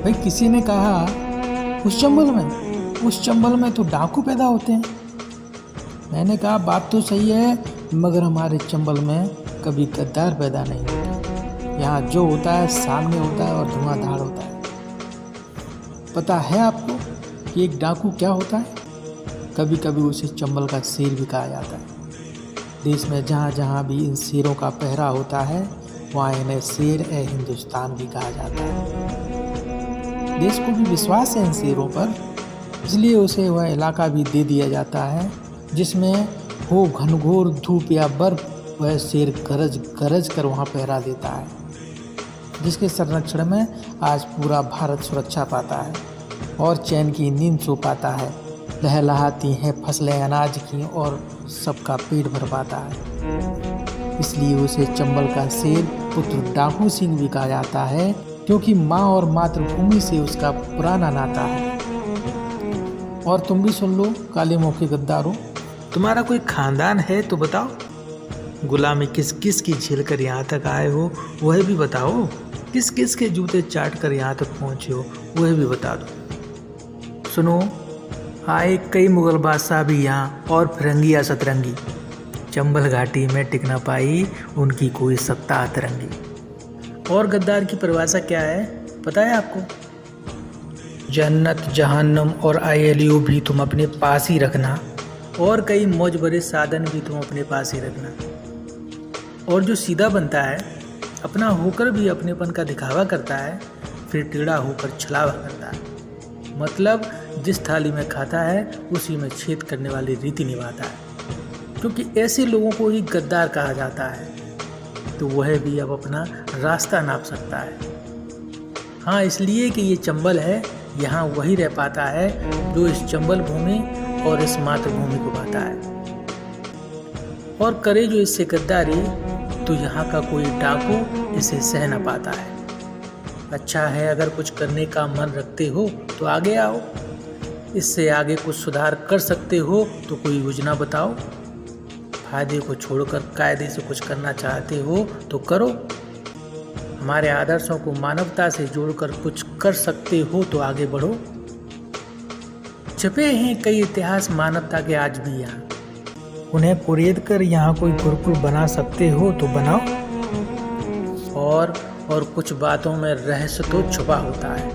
भाई किसी ने कहा उस चंबल में तो डाकू पैदा होते हैं। मैंने कहा बात तो सही है, मगर हमारे चंबल में कभी गद्दार पैदा नहीं होते। यहाँ जो होता है सामने होता है और धुआंधार होता है। पता है आपको कि एक डाकू क्या होता है? कभी कभी उसे चंबल का शेर भी कहा जाता है। देश में जहाँ जहाँ भी इन शेरों का पहरा होता है वहाँ इन्हें शेर-ए-हिंदुस्तान भी कहा जाता है। देश को भी विश्वास है इन शेरों पर, इसलिए उसे वह इलाका भी दे दिया जाता है जिसमें हो घनघोर धूप या बर्फ, वह शेर गरज गरज कर वहाँ पहरा देता है, जिसके संरक्षण में आज पूरा भारत सुरक्षा पाता है और चैन की नींद सो पाता है। लहलहाती हैं फसलें अनाज की और सबका पेट भर पाता है। इसलिए उसे चंबल का शेर पुत्र डाकू सिंह भी कहा जाता है, क्योंकि माँ और मातृभूमि से उसका पुराना नाता है। और तुम भी सुन लो काले मुंह के गद्दारों, तुम्हारा कोई खानदान है तो बताओ। गुलामी किस किस की झेल कर यहाँ तक आए हो वह भी बताओ। किस किस के जूते चाट कर यहाँ तक पहुँचे हो वह भी बता दो। सुनो, आए कई मुगल बादशाह भी यहाँ और फिरंगी या सतरंगी, चंबल घाटी में टिक न पाई उनकी कोई सत्ता अतरंगी। और गद्दार की परिभाषा क्या है पता है आपको? जन्नत जहन्नम और ILU भी तुम अपने पास ही रखना, और कई मौज भरे साधन भी तुम अपने पास ही रखना। और जो सीधा बनता है, अपना होकर भी अपनेपन का दिखावा करता है, फिर टेढ़ा होकर छलावा करता है। मतलब जिस थाली में खाता है उसी में छेद करने वाली रीति निभाता है, क्योंकि ऐसे लोगों को ही गद्दार कहा जाता है। तो वह भी अब अपना रास्ता नाप सकता है। हाँ, इसलिए कि ये चंबल है, यहाँ वही रह पाता है जो इस चंबल भूमि और इस मातृभूमि को भाता है। और करे जो इससे गद्दारी, तो यहाँ का कोई डाकू इसे सह न पाता है। अच्छा है, अगर कुछ करने का मन रखते हो तो आगे आओ। इससे आगे कुछ सुधार कर सकते हो तो कोई योजना बताओ। फायदे को छोड़कर कायदे से कुछ करना चाहते हो तो करो। हमारे आदर्शों को मानवता से जोड़कर कुछ कर सकते हो तो आगे बढ़ो। छपे हैं कई इतिहास मानवता के आज भी यहाँ, उन्हें कुरेद कर यहाँ कोई गुरुकुल बना सकते हो तो बनाओ। और कुछ बातों में रहस्य तो छुपा होता है,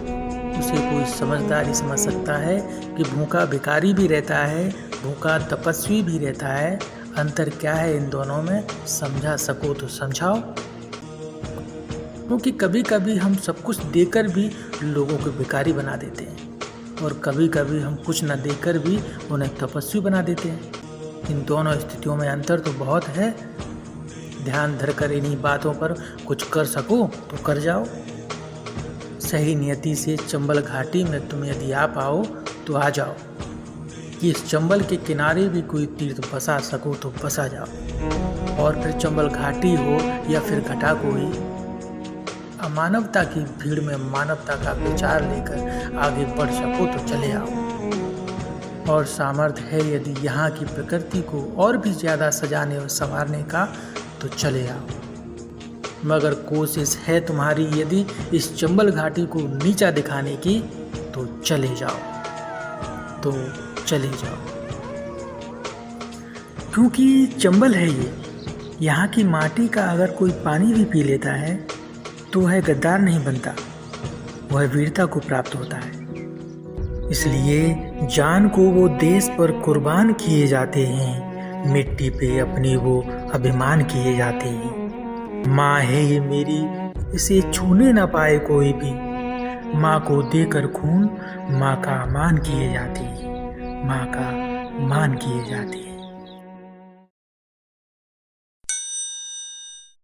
उसे कोई समझदारी समझ सकता है कि भूखा भिखारी भी रहता है, भूखा तपस्वी भी रहता है। अंतर क्या है इन दोनों में, समझा सको तो समझाओ। क्योंकि कभी कभी हम सब कुछ देकर भी लोगों को भिखारी बना देते हैं, और कभी कभी हम कुछ न देकर भी उन्हें तपस्वी बना देते हैं। इन दोनों स्थितियों में अंतर तो बहुत है। ध्यान धरकर इन्हीं बातों पर कुछ कर सको तो कर जाओ। सही नियति से चंबल घाटी में तुम यदि आ पाओ तो आ जाओ, कि इस चंबल के किनारे भी कोई तीर्थ बसा सको तो बसा जाओ। और फिर चंबल घाटी हो या फिर घटा कोई, अमानवता की भीड़ में मानवता का विचार लेकर आगे बढ़ सको तो चले आओ। और सामर्थ्य है यदि यहाँ की प्रकृति को और भी ज़्यादा सजाने और संवारने का तो चले आओ। मगर कोशिश है तुम्हारी यदि इस चंबल घाटी को नीचा दिखाने की तो चले जाओ, तो चले जाओ। क्योंकि चंबल है ये, यहाँ की माटी का अगर कोई पानी भी पी लेता है तो वह गद्दार नहीं बनता, वह वीरता को प्राप्त होता है। इसलिए जान को वो देश पर कुर्बान किए जाते हैं, मिट्टी पे अपनी वो अभिमान किए जाते हैं। माँ है ये मेरी, इसे छूने ना पाए कोई भी। माँ को देकर खून माँ का मान किए जाते हैं, माँ का मान किए जाते हैं।